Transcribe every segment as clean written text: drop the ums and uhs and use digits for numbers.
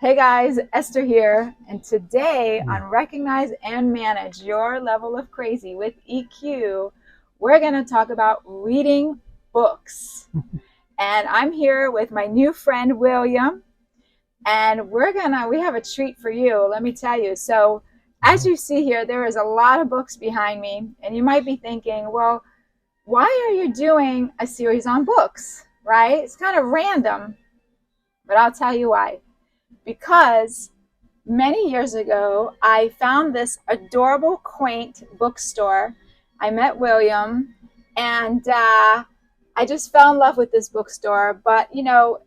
Hey guys, Esther here, and today on Recognize and Manage Your Level of Crazy with EQ, we're going to talk about reading books. And I'm here with my new friend, William, and we have a treat for you, let me tell you. So as you see here, there is a lot of books behind me, and you might be thinking, well, why are you doing a series on books, right? It's kind of random, but I'll tell you why. Because many years ago, I found this adorable, quaint bookstore. I met William, and I just fell in love with this bookstore. But,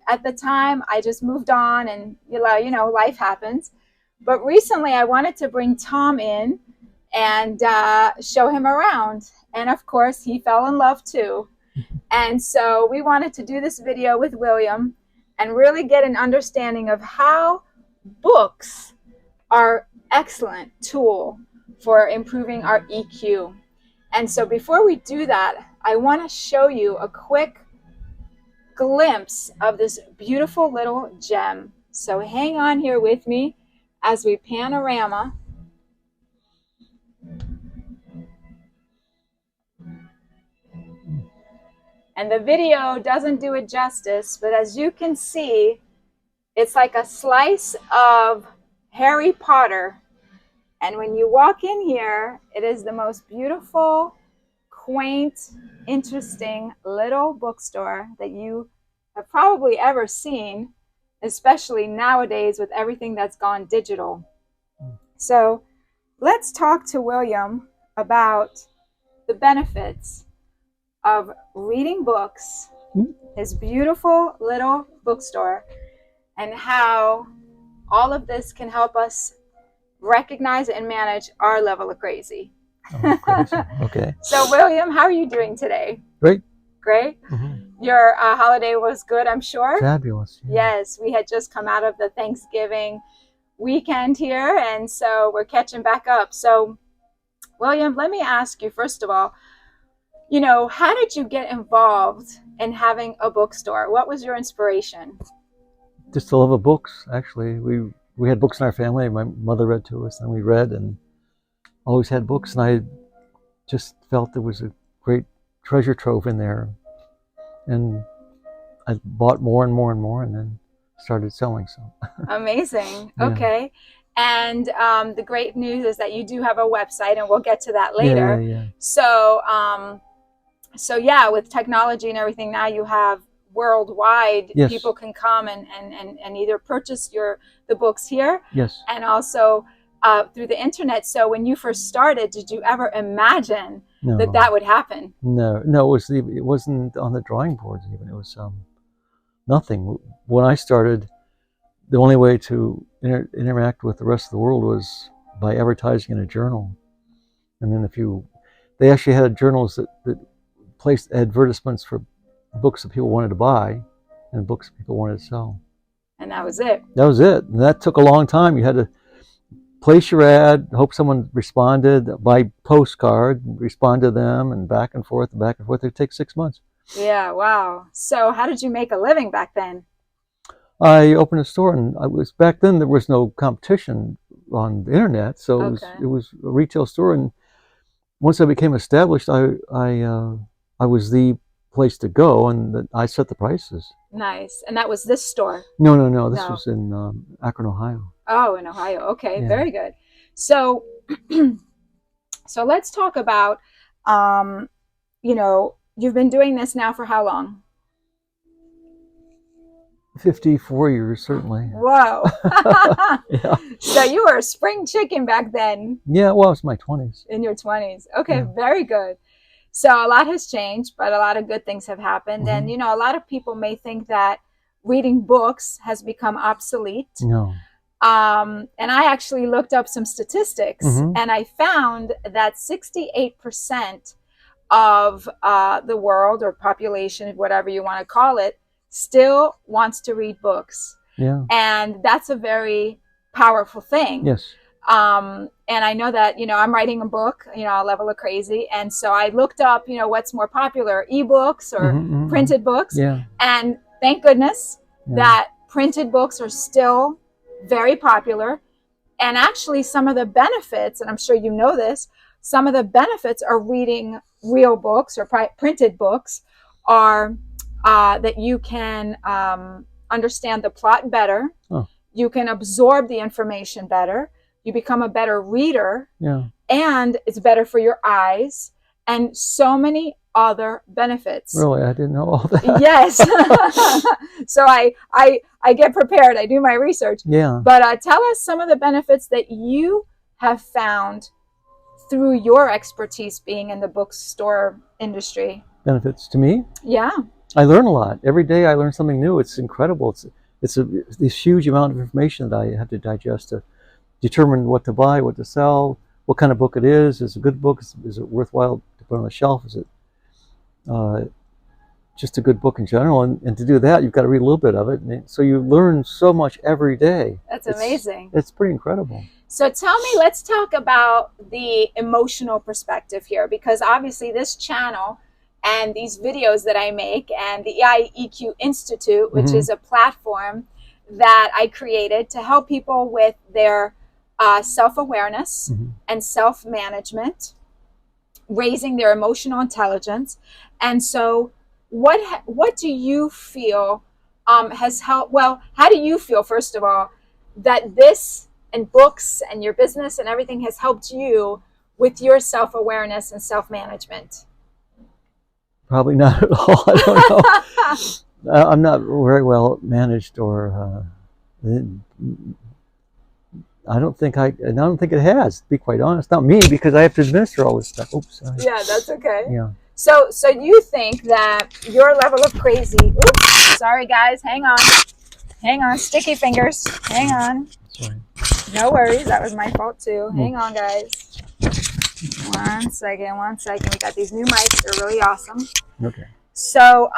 at the time, I just moved on, and, life happens. But recently, I wanted to bring Tom in and show him around. And, of course, he fell in love, too. And so we wanted to do this video with William and really get an understanding of how books are an excellent tool for improving our EQ. And so before we do that, I want to show you a quick glimpse of this beautiful little gem. So hang on here with me as we panorama. And the video doesn't do it justice, but as you can see, it's like a slice of Harry Potter. And when you walk in here, it is the most beautiful, quaint, interesting little bookstore that you have probably ever seen, especially nowadays with everything that's gone digital. So let's talk to William about the benefits of reading books, his beautiful little bookstore, and how all of this can help us recognize and manage our level of crazy. Oh, crazy. Okay. So, William, how are you doing today? Great. Great? Mm-hmm. Your holiday was good, I'm sure? Fabulous. Yeah. Yes, we had just come out of the Thanksgiving weekend here, and so we're catching back up. So, William, let me ask you, first of all, how did you get involved in having a bookstore? What was your inspiration? Just the love of books, actually. We had books in our family. My mother read to us, and we read, and always had books. And I just felt there was a great treasure trove in there. And I bought more and more and more, and then started selling some. Amazing. Yeah. Okay. And the great news is that you do have a website, and we'll get to that later. Yeah. So yeah, with technology and everything now, you have worldwide, yes. People can come and either purchase the books here, yes, and also through the internet. So when you first started, did you ever imagine that would happen? No, it wasn't on the drawing boards even. It was nothing. When I started, the only way to interact with the rest of the world was by advertising in a journal. And then they actually had journals that placed advertisements for books that people wanted to buy and books people wanted to sell. And that was it. That was it. And that took a long time. You had to place your ad, hope someone responded, buy postcard, respond to them, and back and forth. It'd take 6 months. Yeah, wow. So how did you make a living back then? I opened a store, and back then there was no competition on the internet, so it was a retail store. And once I became established, I was the place to go, and I set the prices. Nice. And that was this store? No. This was in Akron, Ohio. Oh, in Ohio. Okay, yeah. Very good. So, so let's talk about, you've been doing this now for how long? 54 years, certainly. Whoa. Yeah. So you were a spring chicken back then. Yeah, well, it was my 20s. In your 20s. Okay, yeah. Very good. So a lot has changed, but a lot of good things have happened. Mm-hmm. And, a lot of people may think that reading books has become obsolete. No. And I actually looked up some statistics, mm-hmm. and I found that 68% of the world, or population, whatever you want to call it, still wants to read books. Yeah. And that's a very powerful thing. Yes. And I know that, I'm writing a book, A Level of Crazy. And so I looked up, what's more popular, eBooks or mm-hmm. printed books. Yeah. And thank goodness that printed books are still very popular. And actually, some of the benefits, and I'm sure you know this, some of the benefits of reading real books or printed books are that you can understand the plot better. Oh. You can absorb the information better. You become a better reader. Yeah. And it's better for your eyes and so many other benefits. Really? I didn't know all that. Yes. So I get prepared. I do my research. Yeah. But tell us some of the benefits that you have found through your expertise being in the bookstore industry. Benefits to me? Yeah. I learn a lot. Every day I learn something new. It's incredible. It's this huge amount of information that I have to digest to determine what to buy, what to sell, what kind of book it is. Is it a good book? Is it worthwhile to put on the shelf? Is it just a good book in general? And to do that, you've got to read a little bit of it. And so you learn so much every day. That's amazing. It's pretty incredible. So tell me, let's talk about the emotional perspective here, because obviously this channel and these videos that I make and the EIEQ Institute, which is a platform that I created to help people with their self-awareness and self-management, raising their emotional intelligence. And so what do you feel has helped? Well, how do you feel, first of all, that this and books and your business and everything has helped you with your self-awareness and self-management? Probably not at all. I don't know. I'm not very well managed, or I don't think it has, to be quite honest. Not me, because I have to administer all this stuff. Oops, sorry. Yeah, that's okay. Yeah. So you think that your level of crazy, oops, sorry guys, hang on, sticky fingers, hang on. Sorry. No worries, that was my fault too. Hang on, guys. One second. We got these new mics, they're really awesome. Okay. So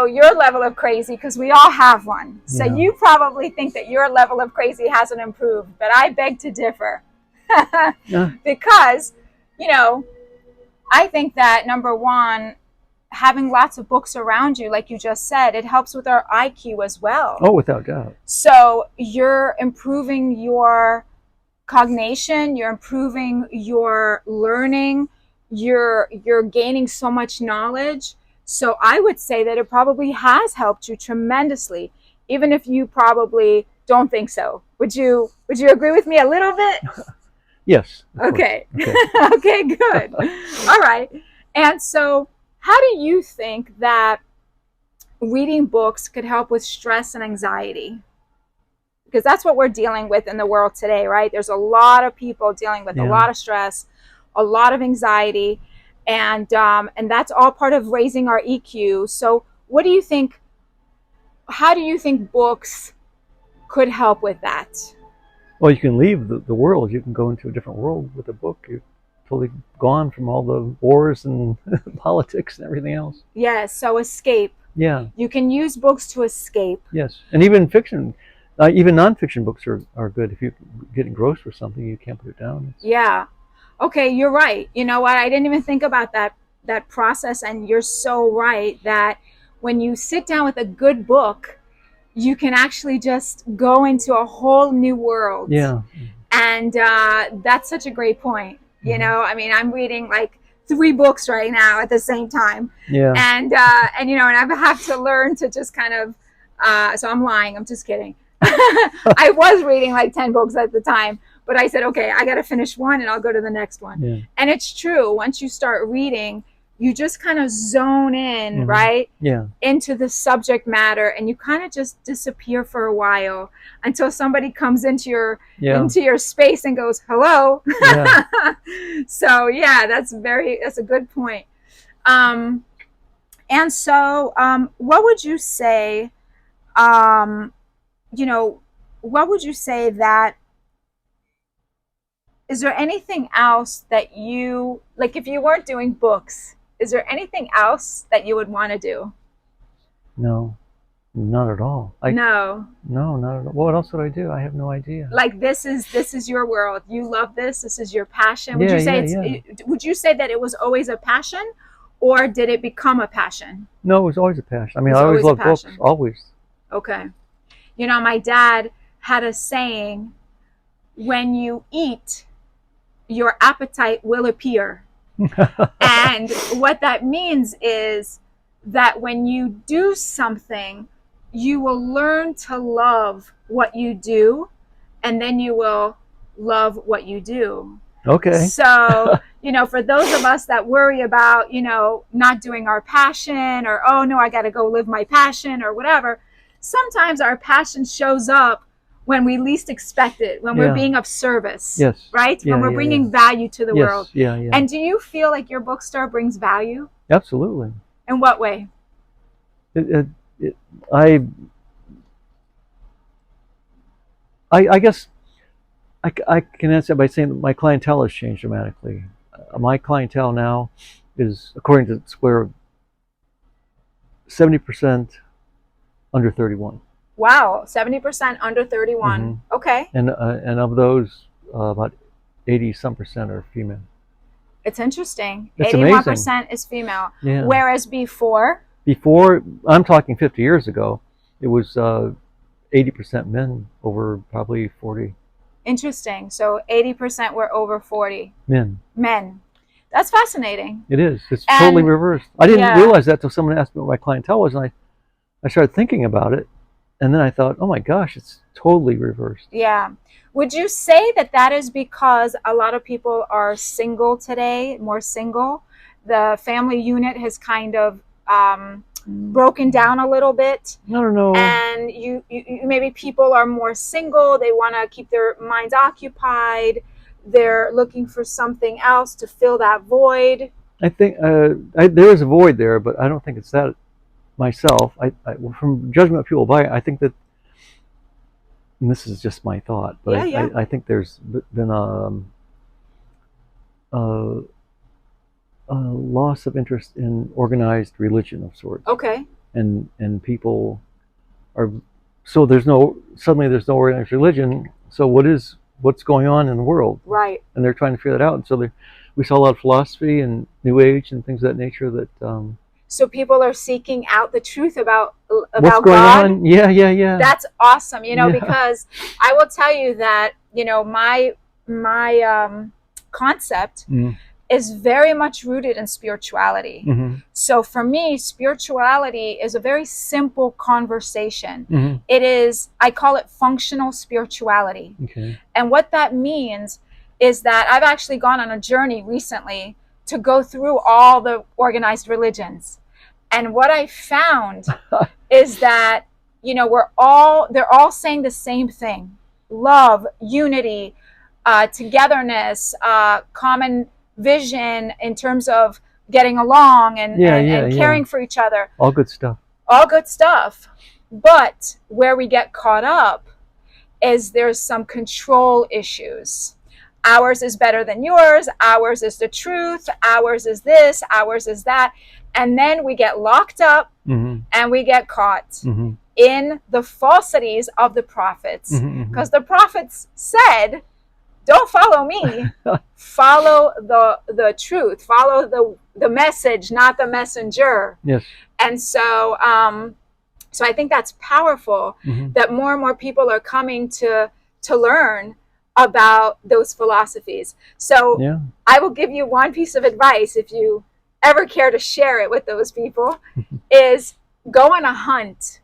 your level of crazy, because we all have one. So you probably think that your level of crazy hasn't improved, but I beg to differ. Because, I think that number one, having lots of books around you, like you just said, it helps with our IQ as well. Oh, without doubt. So you're improving your cognition, you're improving your learning, you're gaining so much knowledge. So I would say that it probably has helped you tremendously, even if you probably don't think so. Would you agree with me a little bit? Yes. Okay. Okay, good. All right. And so how do you think that reading books could help with stress and anxiety? Because that's what we're dealing with in the world today, right? There's a lot of people dealing with a lot of stress, a lot of anxiety, and that's all part of raising our EQ. So what do you think, how do you think books could help with that? Well, you can leave the world. You can go into a different world with a book. You're totally gone from all the wars and politics and everything else. Yes, so escape. Yeah. You can use books to escape. Yes, and even fiction, even nonfiction books are good. If you get engrossed with something, you can't put it down. Yeah. Okay, you're right. You know what? I didn't even think about that process, and you're so right that when you sit down with a good book, you can actually just go into a whole new world. Yeah. And that's such a great point. You know, I mean, I'm reading like 3 books right now at the same time. Yeah. And I have to learn to just kind of, so I'm lying, I'm just kidding. I was reading like 10 books at the time, but I said, okay, I got to finish one and I'll go to the next one. Yeah. And it's true. Once you start reading, you just kind of zone in, right? Yeah. Into the subject matter, and you kind of just disappear for a while until somebody comes into your space and goes, hello. Yeah. So yeah, that's a good point. And so, what would you say, what would you say that, is there anything else that you, like if you weren't doing books, is there anything else that you would want to do? No, not at all. No, not at all. What else would I do? I have no idea. Like this is your world. You love this. This is your passion. Would you say would you say that it was always a passion, or did it become a passion? No, it was always a passion. I mean, I always loved books. Always. Okay. You know, my dad had a saying, when you eat, your appetite will appear. And what that means is that when you do something, you will learn to love what you do, and then you will love what you do. Okay. So, you know, for those of us that worry about, you know, not doing our passion, or, oh no, I got to go live my passion or whatever, sometimes our passion shows up when we least expect it, when we're Yeah. being of service, Yes. right? Yeah, When we're yeah, bringing yeah. value to the Yes. world. Yeah, yeah. And do you feel like your bookstore brings value? Absolutely. In what way? It, it, I, I guess I can answer by saying that my clientele has changed dramatically. My clientele now is, according to Square, 70% under 31. Wow, 70% under 31. Okay. And of those, about 80-some% are female. It's interesting. It's 81% is female. Yeah. Whereas before, I'm talking 50 years ago, it was 80% men over probably 40. interesting. So 80% were over 40. Men. That's fascinating. It is. It's And, totally reversed. I didn't yeah. realize that till someone asked me what my clientele was, and I started thinking about it, and then I thought, oh my gosh, it's totally reversed. Yeah. Would you say that that is because a lot of people are single today, more single? The family unit has kind of broken down a little bit. No. And you maybe people are more single. They want to keep their minds occupied. They're looking for something else to fill that void. I think there is a void there, but I don't think it's that myself. From judgment of people by, I think that, and this is just my thought, but Yeah. I think there's been a loss of interest in organized religion of sorts. Okay. And people are, so suddenly there's no organized religion. So what's going on in the world? Right. And they're trying to figure that out. And so we saw a lot of philosophy and New Age and things of that nature that. So people are seeking out the truth about what's going God. on? Yeah. That's awesome. You know, Yeah. because I will tell you that, you know, my concept is very much rooted in spirituality. So for me, spirituality is a very simple conversation. It is, I call it functional spirituality. Okay. And what that means is that I've actually gone on a journey recently to go through all the organized religions. And what I found is that, you know, they're all saying the same thing: love, unity, togetherness, common vision in terms of getting along and caring for each other. All good stuff. All good stuff. But where we get caught up is there's some control issues. Ours is better than yours. Ours is the truth. Ours is this. Ours is that. And then we get locked up and we get caught in the falsities of the prophets. Because the prophets said, don't follow me. Follow the truth. Follow the message, not the messenger. Yes. And so so I think that's powerful that more and more people are coming to learn about those philosophies. So Yeah. I will give you one piece of advice, if you ever care to share it with those people, is go on a hunt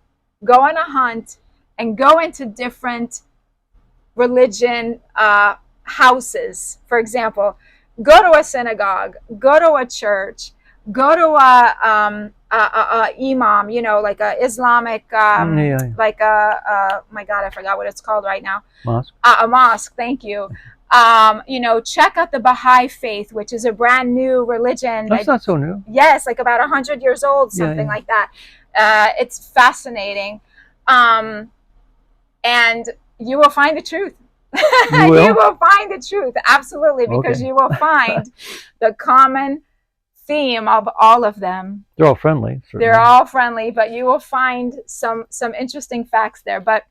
and go into different religion houses. For example, go to a synagogue, go to a church, go to a imam, you know, like a Islamic, like my God, I forgot what it's called right now. Mosque. A mosque. Thank you. You know, check out the Baha'i faith, which is a brand new religion. That's not so new. Yes, like about 100 years old, something like that. It's fascinating. And you will find the truth. You will find the truth, absolutely, because you will find the common theme of all of them. They're all friendly. Certainly. They're all friendly, but you will find some interesting facts there. But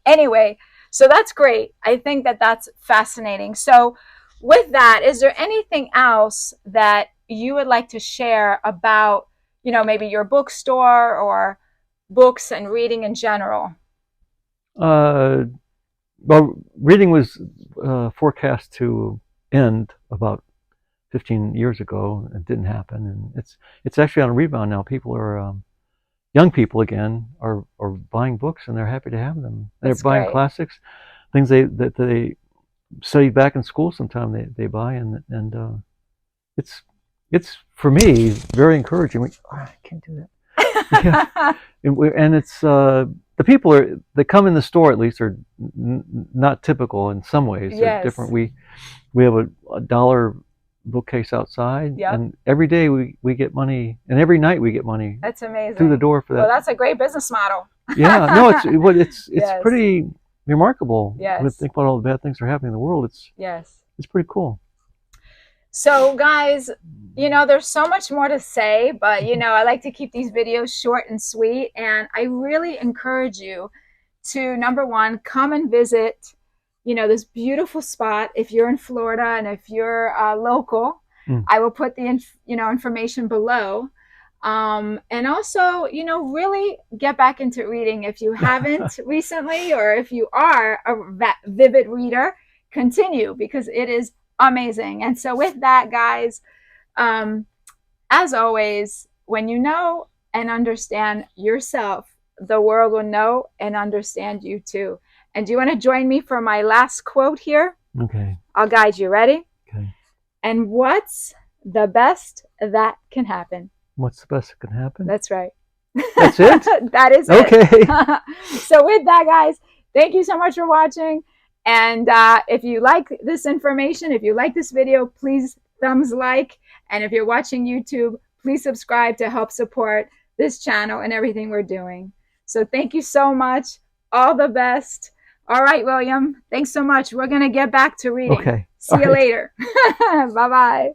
anyway, so that's great. I think that that's fascinating. So with that, is there anything else that you would like to share about, you know, maybe your bookstore or books and reading in general? Uh, well, reading was forecast to end about 15 years ago. It didn't happen, and it's actually on a rebound now. People are young people again are buying books, and they're happy to have them. They're That's buying great. classics, things that they studied back in school. Sometime they buy, and it's it's for me very encouraging. I can't do that. Yeah, and it's the people that come in the store at least are not typical in some ways. They're Yes. different. We have a dollar bookcase outside, Yep. and every day we get money, and every night we get money That's amazing. through the door for that. Well, that's a great business model. Yeah, no, it's Yes. pretty remarkable. Yes. When you think about all the bad things that are happening in the world, Yes. it's pretty cool. So guys, there's so much more to say, but I like to keep these videos short and sweet, and I really encourage you to, number one, come and visit, this beautiful spot. If you're in Florida and if you're local, I will put the information below. And also, really get back into reading if you haven't recently, or if you are a vivid reader, continue, because it is amazing. And so with that, guys, as always, when you know and understand yourself, the world will know and understand you too. And do you want to join me for my last quote here? Okay. I'll guide you. Ready? Okay. And what's the best that can happen? What's the best that can happen? That's right. That's it? That is okay. it. So with that, guys, thank you so much for watching. And if you like this information, if you like this video, please thumbs like. And if you're watching YouTube, please subscribe to help support this channel and everything we're doing. So thank you so much. All the best. All right, William. Thanks so much. We're going to get back to reading. Okay. See you later. Bye-bye.